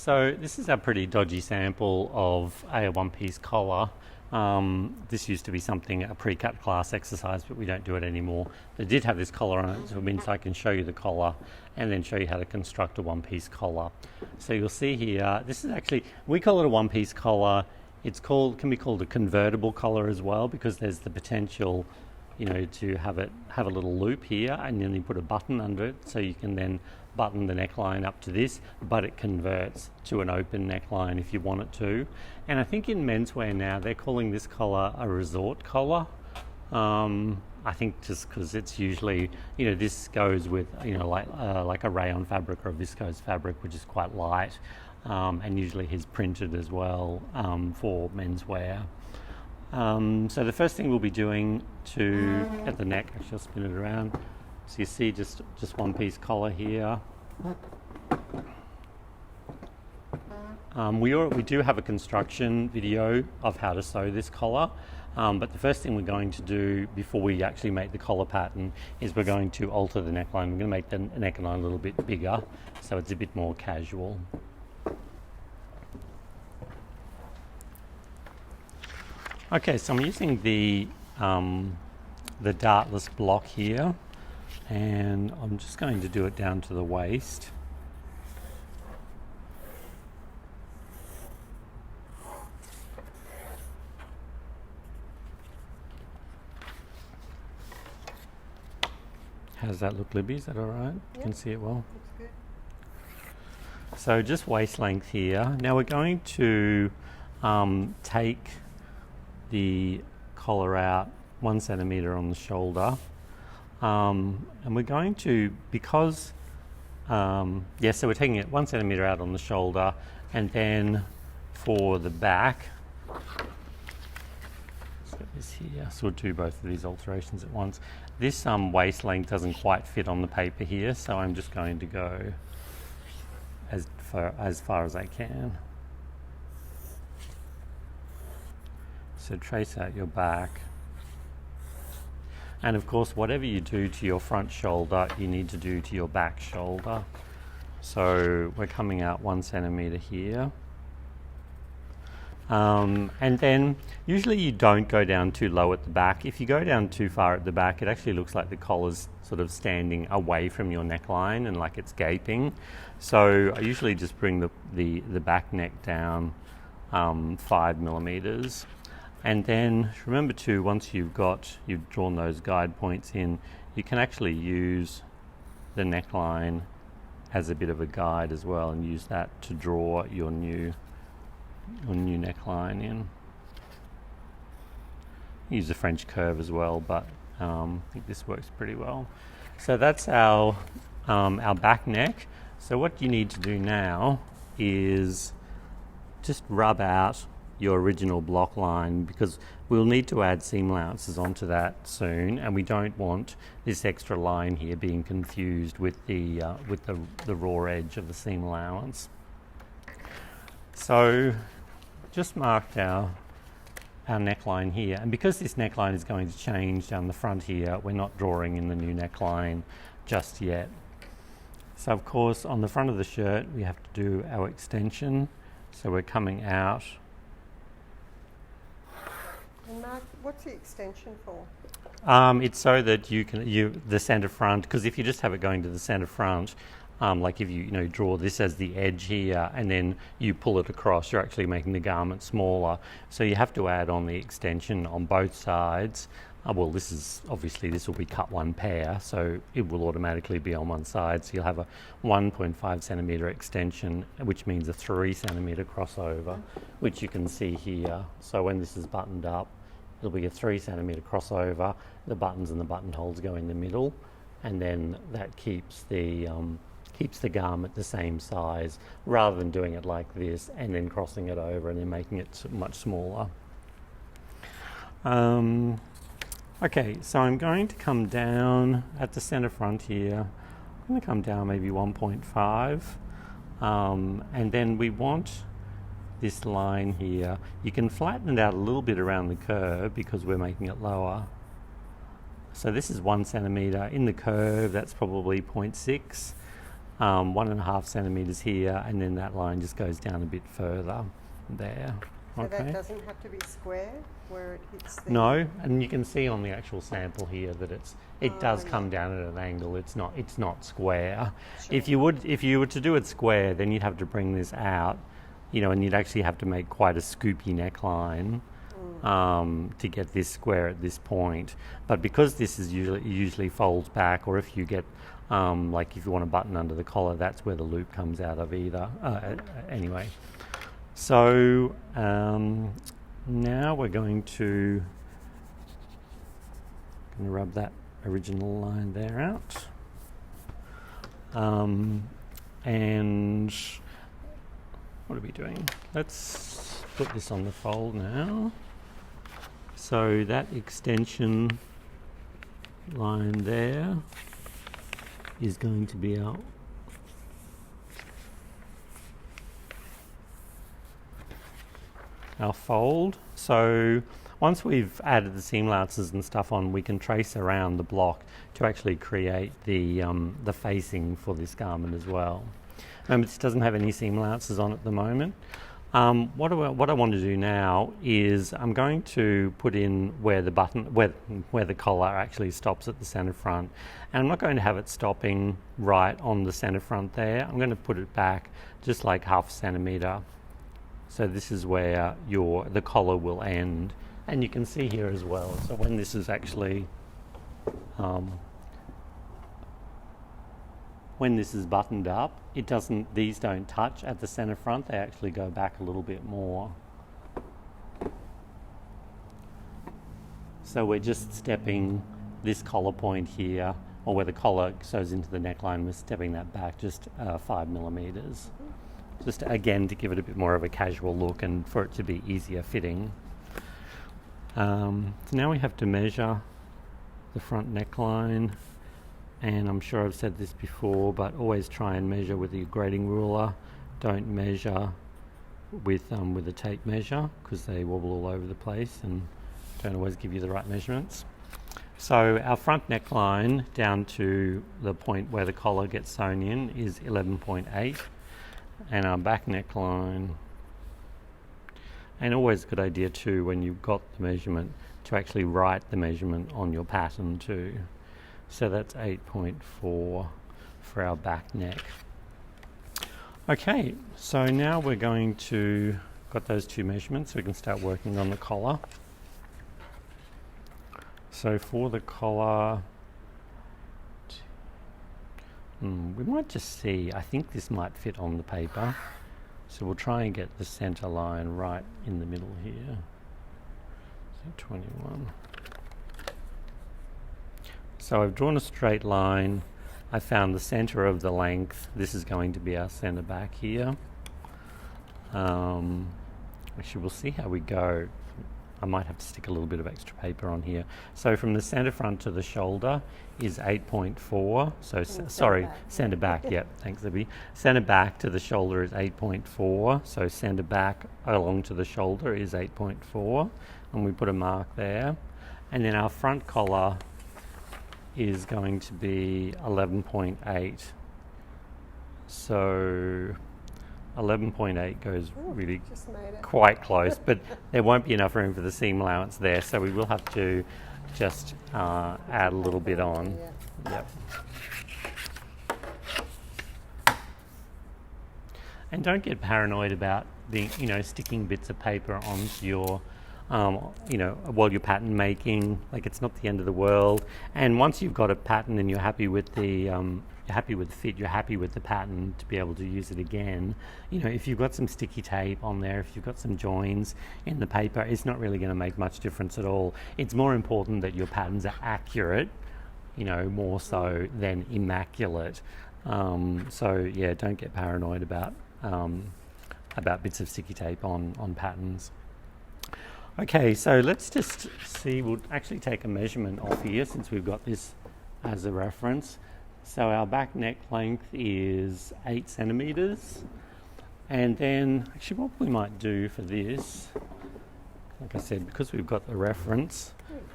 So this is a pretty dodgy sample of a one-piece collar. This used to be a pre-cut class exercise, but we don't do it anymore. They did have this collar on it, so it means I can show you the collar and then show you how to construct a one-piece collar. So you'll see here, this is actually, we call it a one-piece collar. Can be called a convertible collar as well, because there's the potential, to have a little loop here, and then you put a button under it, so you can then button the neckline up to this, but it converts to an open neckline if you want it to. And I think in menswear now they're calling this collar a resort collar. I think just because it's usually, this goes with, like a rayon fabric or a viscose fabric, which is quite light, and usually is printed as well for menswear. So the first thing we'll be doing at the neck, actually I'll spin it around. So you see just one piece collar here. We do have a construction video of how to sew this collar, but the first thing we're going to do before we actually make the collar pattern is we're going to alter the neckline. We're going to make the neckline a little bit bigger so it's a bit more casual. Okay, so I'm using the dartless block here, and I'm just going to do it down to the waist. How does that look, Libby? Is that all right? Yep. You can see it well? Looks good. So just waist length here. Now we're going to take the collar out 1 centimetre on the shoulder. And we're going to, so we're taking it 1 centimetre out on the shoulder, and then for the back, let's get this here, so we'll do both of these alterations at once. This waist length doesn't quite fit on the paper here, so I'm just going to go as far as I can. So trace out your back. And of course, whatever you do to your front shoulder, you need to do to your back shoulder. So we're coming out 1 centimetre here. And then usually you don't go down too low at the back. If you go down too far at the back, it actually looks like the collar's sort of standing away from your neckline and like it's gaping. So I usually just bring the back neck down 5 millimetres. And then remember too, once you've drawn those guide points in, you can actually use the neckline as a bit of a guide as well, and use that to draw your new neckline in. Use the French curve as well, but I think this works pretty well. So that's our back neck. So what you need to do now is just rub out your original block line, because we'll need to add seam allowances onto that soon, and we don't want this extra line here being confused with the raw edge of the seam allowance. So just marked our neckline here, and because this neckline is going to change down the front here, we're not drawing in the new neckline just yet. So of course on the front of the shirt we have to do our extension, so we're coming out. And Mark, what's the extension for? It's so that the centre front, because if you just have it going to the centre front, like if you draw this as the edge here and then you pull it across, you're actually making the garment smaller. So you have to add on the extension on both sides. Well, this will be cut one pair, so it will automatically be on one side. So you'll have a 1.5 centimetre extension, which means a 3 centimetre crossover, which you can see here. So when this is buttoned up, it'll be a 3 centimetre crossover. The buttons and the buttonholes go in the middle, and then that keeps the garment the same size, rather than doing it like this and then crossing it over and then making it much smaller. Okay, so I'm going to come down at the centre front here. I'm going to come down maybe 1.5, and then we want this line here. You can flatten it out a little bit around the curve because we're making it lower. So this is 1 centimetre. In the curve, that's probably 0.6. 1.5 centimeters here, and then that line just goes down a bit further there. So Okay. that doesn't have to be square where it hits the... No, and you can see on the actual sample here that it does come yeah. down at an angle. It's not square. Sure. If you were to do it square, then you'd have to bring this out, and you'd actually have to make quite a scoopy neckline to get this square at this point. But because this is usually folds back, or if you get like if you want a button under the collar, that's where the loop comes out of either. Anyway, so now we're going to rub that original line there out. And what are we doing? Let's put this on the fold now. So that extension line there is going to be our fold. So once we've added the seam allowances and stuff on, we can trace around the block to actually create the facing for this garment as well. Remember, this doesn't have any seam allowances on at the moment. What I want to do now is I'm going to put in where the where the collar actually stops at the centre front, and I'm not going to have it stopping right on the centre front there. I'm going to put it back just like 0.5 centimetre. So this is where the collar will end, and you can see here as well. So when this is actually when this is buttoned up, these don't touch at the center front, they actually go back a little bit more. So we're just stepping this collar point here, or where the collar goes into the neckline, we're stepping that back just 5 millimeters. Just again to give it a bit more of a casual look and for it to be easier fitting. So now we have to measure the front neckline. And I'm sure I've said this before, but always try and measure with your grading ruler. Don't measure with a tape measure, because they wobble all over the place and don't always give you the right measurements. So our front neckline down to the point where the collar gets sewn in is 11.8, and our back neckline, and always a good idea too when you've got the measurement to actually write the measurement on your pattern too. So that's 8.4 for our back neck. Okay, so now we're going to got those two measurements, so we can start working on the collar. So for the collar, we might just see, I think this might fit on the paper. So we'll try and get the center line right in the middle here. So 21. So I've drawn a straight line. I found the center of the length. This is going to be our center back here. Actually, we'll see how we go. I might have to stick a little bit of extra paper on here. So from the center front to the shoulder is 8.4. So center back. Yep, thanks, Libby. Center back to the shoulder is 8.4. So center back along to the shoulder is 8.4, and we put a mark there. And then our front collar is going to be 11.8. So 11.8 goes really quite close, but there won't be enough room for the seam allowance there, so we will have to just add a little bit on. Yep. And don't get paranoid about sticking bits of paper onto your while you're pattern making. Like, it's not the end of the world. And once you've got a pattern and you're happy with the fit, you're happy with the pattern to be able to use it again. If you've got some sticky tape on there, if you've got some joins in the paper, it's not really going to make much difference at all. It's more important that your patterns are accurate, more so than immaculate. So yeah, don't get paranoid about bits of sticky tape on patterns. Okay, so let's just see, we'll actually take a measurement off here since we've got this as a reference. So our back neck length is 8 centimeters. And then, actually what we might do for this, like I said, because we've got the reference,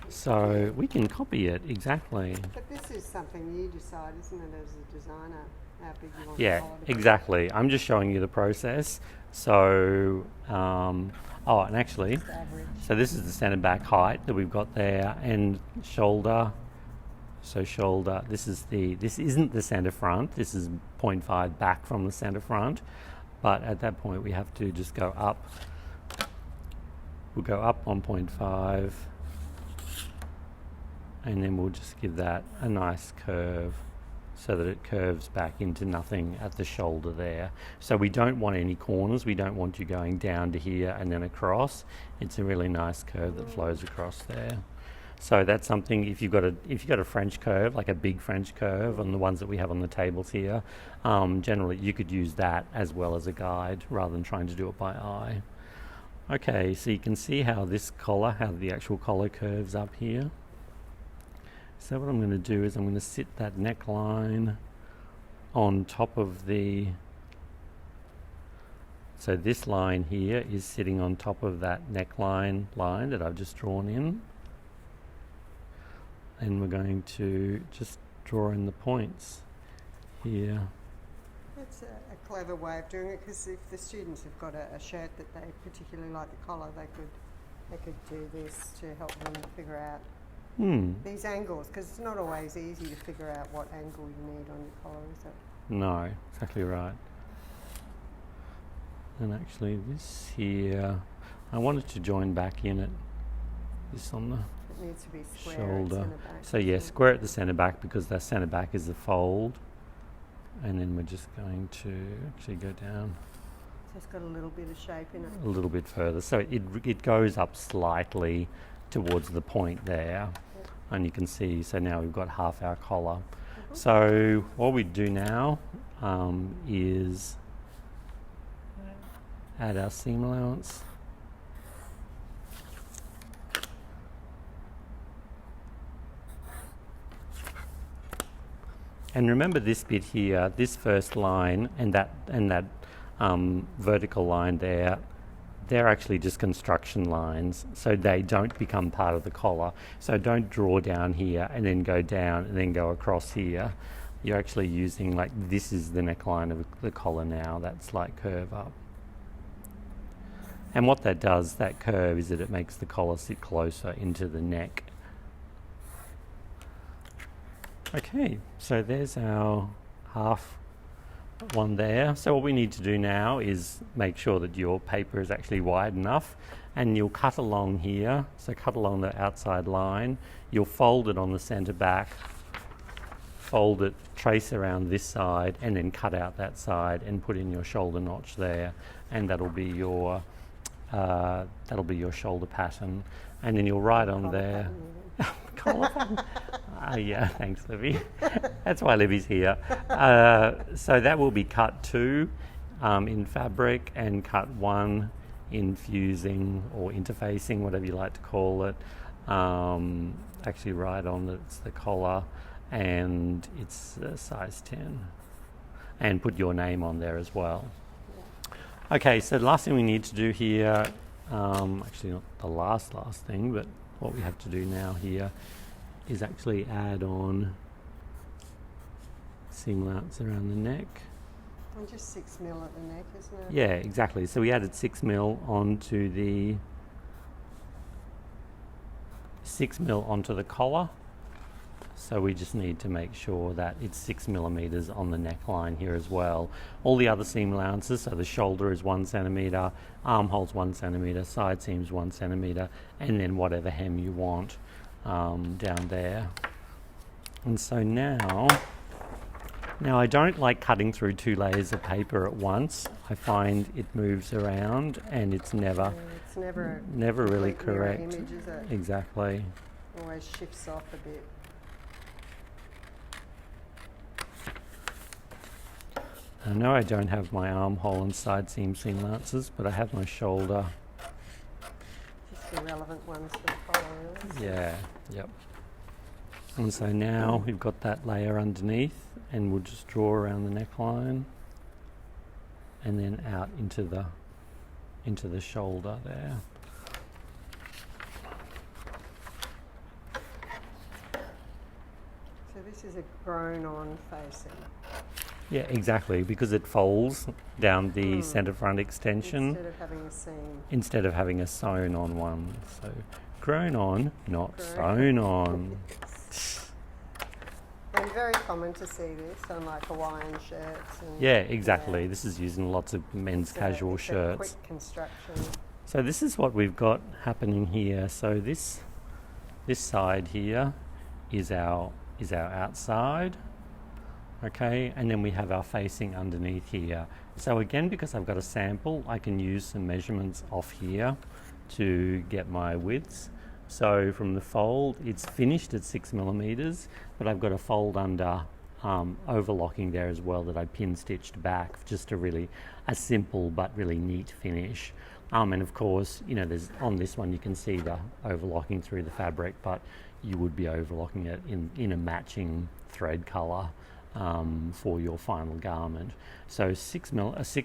so we can copy it exactly. But this is something you decide, isn't it, as a designer? how big you want Yeah, the collar to be. exactly. I'm just showing you the process. So, oh, and actually, Just average. so this is the centre back height that we've got there, and shoulder. So shoulder, this isn't the centre front, this is 0.5 back from the centre front, but at that point we have to just go up. We'll go up 1.5, and then we'll just give that a nice curve so that it curves back into nothing at the shoulder there. So we don't want any corners, we don't want you going down to here and then across. It's a really nice curve that flows across there. So that's something, if you've got a French curve, like a big French curve, and the ones that we have on the tables here, generally you could use that as well as a guide rather than trying to do it by eye. Okay, so you can see how this collar, how the actual collar curves up here. So what I'm going to do is I'm going to sit that neckline on top of the, so this line here is sitting on top of that neckline line that I've just drawn in. And we're going to just draw in the points here. That's a clever way of doing it, because if the students have got a shirt that they particularly like the collar, they could do this to help them figure out these angles, because it's not always easy to figure out what angle you need on your collar, is it? No, exactly right. And actually this here, I wanted to join back in it, this on the It needs to be square at shoulder. centre back. So yeah, square at the centre back, because the centre back is the fold. And then we're just going to actually go down So it's got a little bit of shape in it. a little bit further. So it goes up slightly towards the point there. And you can see, so now we've got half our collar. So what we do now is add our seam allowance. And remember this bit here, this first line and that vertical line there, they're actually just construction lines, so they don't become part of the collar. So don't draw down here and then go down and then go across here. You're actually using, like, this is the neckline of the collar now, that slight curve up. And what that does, that curve, is that it makes the collar sit closer into the neck. Okay, so there's our half one there. So what we need to do now is make sure that your paper is actually wide enough, and you'll cut along here. So cut along the outside line. You'll fold it on the centre back, fold it, trace around this side, and then cut out that side and put in your shoulder notch there, and that'll be your shoulder pattern. And then you'll write on there. Collar pattern. Yeah, thanks, Libby. That's why Libby's here. So that will be cut 2 in fabric and cut 1 in fusing or interfacing, whatever you like to call it. Actually write on that it's the collar and it's size 10. And put your name on there as well. Okay, so the last thing we need to do here, actually not the last thing, but what we have to do now here is actually add on seam allowance around the neck. And just 6 mil at the neck, isn't it? Yeah, exactly. So we added 6 mil onto the collar. So we just need to make sure that it's 6 millimeters on the neckline here as well. All the other seam allowances, so the shoulder is 1 centimeter, armholes 1 centimeter, side seams 1 centimeter, and then whatever hem you want down there. And so now I don't like cutting through 2 layers of paper at once. I find it moves around and it's never really complete mirror correct. image, is it? Exactly. Always shifts off a bit. I know I don't have my armhole and side seam allowances, but I have my shoulder. Just the relevant ones for the collar, really. Yeah, yep. And so now we've got that layer underneath, and we'll just draw around the neckline and then out into the shoulder there. So this is a grown-on facing. Yeah, exactly, because it folds down the centre front extension Instead of having a seam. instead of having a sewn on one. So grown on, not Grown. sewn on. Yes. And very common to see this on like Hawaiian shirts. And, Yeah, exactly. This is used in lots of men's casual it's shirts. A quick construction. So this is what we've got happening here. So this side here is our outside. Okay, and then we have our facing underneath here. So again, because I've got a sample, I can use some measurements off here to get my widths. So from the fold, it's finished at 6 millimeters, but I've got a fold under overlocking there as well that I pin stitched back, just a simple but really neat finish. And of course, you know, there's on this one you can see the overlocking through the fabric, but you would be overlocking it in a matching thread color for your final garment. So 6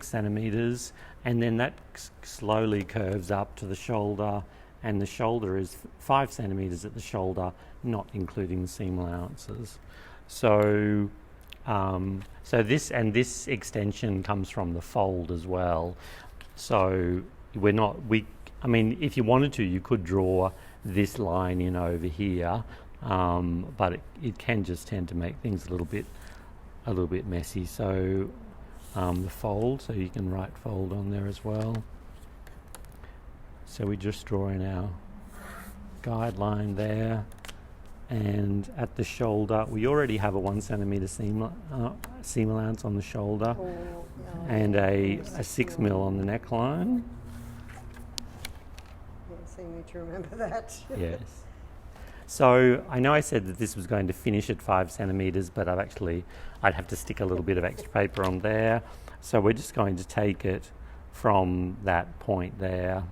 centimeters, and then that slowly curves up to the shoulder, and the shoulder is 5 centimeters at the shoulder, not including the seam allowances. So this extension comes from the fold as well. So I mean, if you wanted to, you could draw this line in over here, but it can just tend to make things a little bit messy. So the fold, so you can write fold on there as well. So we just draw in our guideline there, and at the shoulder we already have a 1 centimeter seam allowance on the shoulder, and a 6 mil on the neckline. Yes, you need to remember that. Yes. So I know I said that this was going to finish at 5 centimeters, but I'd have to stick a little bit of extra paper on there. So we're just going to take it from that point there.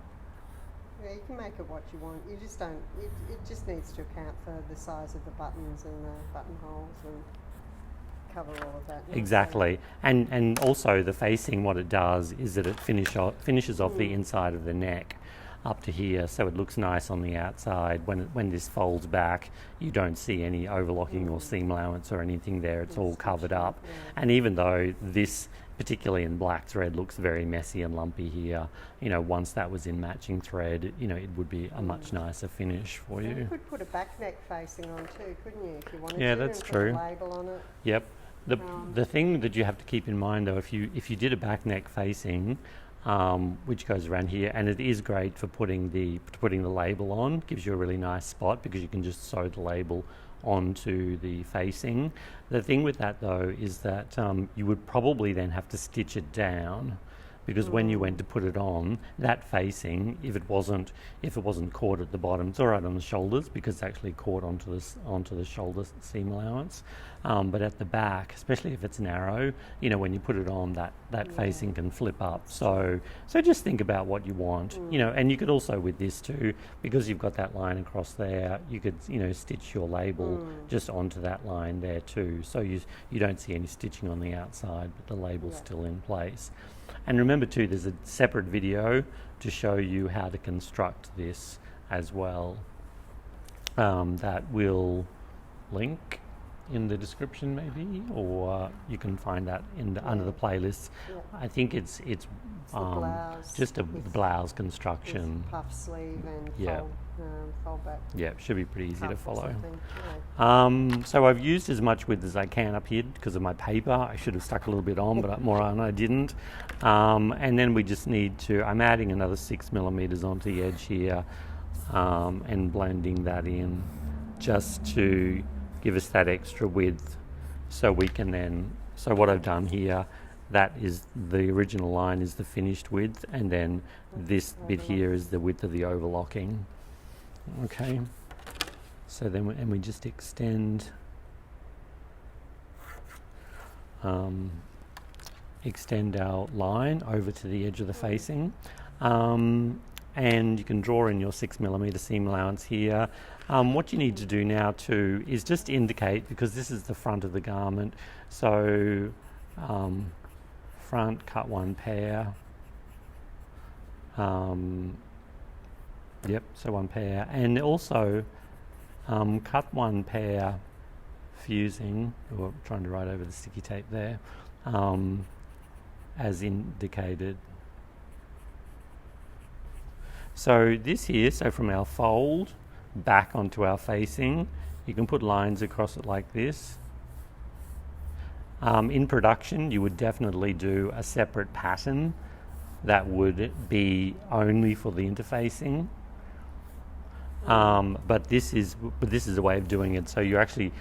Yeah, you can make it what you want. You just don't. It just needs to account for the size of the buttons and the buttonholes and cover all of that. Exactly, and also the facing. What it does is that it finishes off the inside of the neck up to here, so it looks nice on the outside. When this folds back, you don't see any overlocking or seam allowance or anything there. It's all covered up. Yeah. And even though this, particularly in black thread, looks very messy and lumpy here, you know, once that was in matching thread, you know, it would be a much nicer finish for you. You could put a back neck facing on too, couldn't you, if you wanted to? Yeah, that's true. Put a label on it. Yep. The thing that you have to keep in mind though, if you did a back neck facing, which goes around here, and it is great for putting the label on, gives you a really nice spot because you can just sew the label onto the facing. The thing with that though is that you would probably then have to stitch it down, because when you went to put it on, that facing, if it wasn't caught at the bottom, it's all right on the shoulders because it's actually caught onto the shoulder seam allowance. But at the back, especially if it's narrow, you know, when you put it on, that facing can flip up. So just think about what you want, you know. And you could also, with this too, because you've got that line across there, you could, you know, stitch your label just onto that line there too. So you don't see any stitching on the outside, but the label's still in place. And remember too, there's a separate video to show you how to construct this as well. That will link in the description maybe, or you can find that under the playlist. Yeah. I think it's blouse, just a blouse construction. Puff sleeve and fold back. Yeah, should be pretty easy to follow. Yeah. So I've used as much width as I can up here because of my paper. I should have stuck a little bit on, but more on I didn't. And then we just need to, I'm adding another 6 millimeters onto the edge here, and blending that in just to give us that extra width, so we can then, so what I've done here, that is the original line is the finished width, and then this bit here is the width of the overlocking. Okay, so then we just extend our line over to the edge of the facing, and you can draw in your 6 millimeter seam allowance here. What you need to do now too is just indicate, because this is the front of the garment, so front, cut 1 pair, yep, so 1 pair, and also cut 1 pair fusing, or trying to write over the sticky tape there, as indicated. So this here, so from our fold back onto our facing, you can put lines across it like this. In production, you would definitely do a separate pattern that would be only for the interfacing. But this is a way of doing it. So you're actually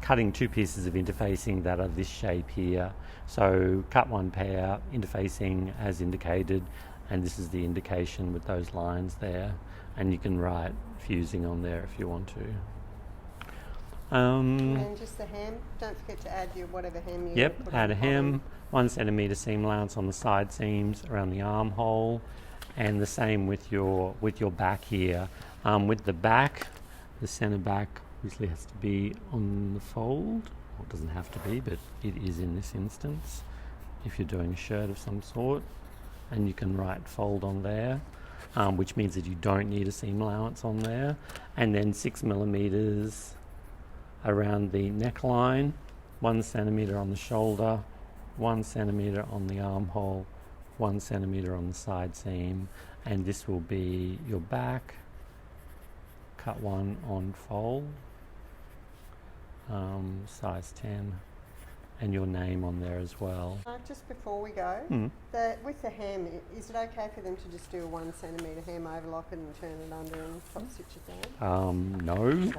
cutting two pieces of interfacing that are this shape here. So cut one pair, interfacing as indicated, and this is the indication with those lines there. And you can write fusing on there if you want to. And just the hem. Don't forget to add your whatever hem you Yep, put add on a the hem, bottom. 1 centimetre seam allowance on the side seams around the armhole, and the same with your back here. With the back, the centre back obviously has to be on the fold. Well, it doesn't have to be, but it is in this instance. If you're doing a shirt of some sort, and you can write fold on there, which means that you don't need a seam allowance on there, and then 6 millimetres around the neckline, 1 centimetre on the shoulder, 1 centimetre on the armhole, 1 centimetre on the side seam, and this will be your back. Cut one on fold, size 10, and your name on there as well. Just before we go, with the hem, is it okay for them to just do a 1 centimetre hem overlock and turn it under and top stitch it down? No.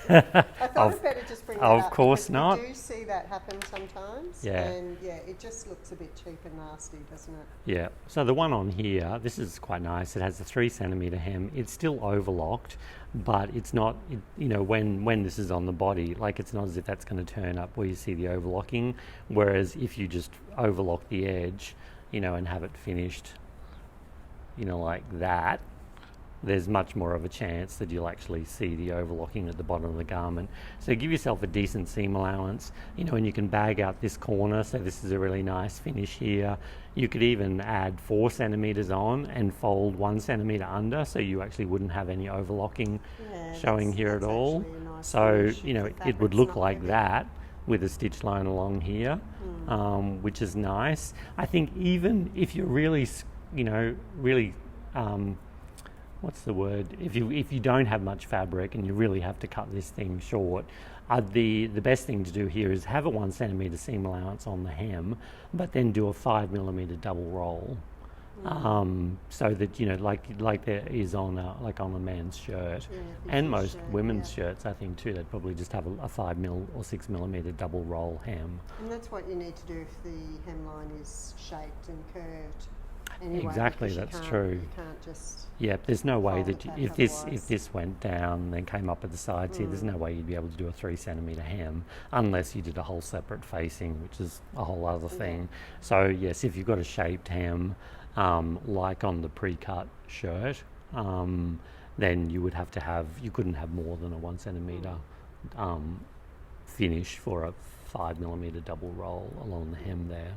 I thought it's better just bring that up. Of course because not. We do see that happen sometimes. Yeah. And yeah, it just looks a bit cheap and nasty, doesn't it? Yeah. So the one on here, this is quite nice. It has a 3 centimetre hem. It's still overlocked, but it's not, when this is on the body, like it's not as if that's going to turn up where you see the overlocking. Whereas if you just overlock the edge, and have it finished, like that, there's much more of a chance that you'll actually see the overlocking at the bottom of the garment. So give yourself a decent seam allowance, and you can bag out this corner. So this is a really nice finish here. You could even add 4 centimetres on and fold 1 centimetre under, so you actually wouldn't have any overlocking showing here at all. Nice so, finish. it would look like that with a stitch line along here, which is nice. I think even if you're really, what's the word? If you don't have much fabric and you really have to cut this thing short, the best thing to do here is have a 1 centimetre seam allowance on the hem, but then do a 5 millimetre double roll, so that like there is on a man's shirt, and most women's shirts. I think too, they'd probably just have a 5 mil or 6 millimetre double roll hem. And that's what you need to do if the hemline is shaped and curved. Anyway, exactly, that's true. You can't just. Yeah, there's no way that if otherwise. this went down and then came up at the sides here, there's no way you'd be able to do a 3 centimetre hem unless you did a whole separate facing, which is a whole other thing. So yes, if you've got a shaped hem, like on the pre-cut shirt, then you couldn't have more than a 1 centimetre finish for a 5 millimetre double roll along the hem there.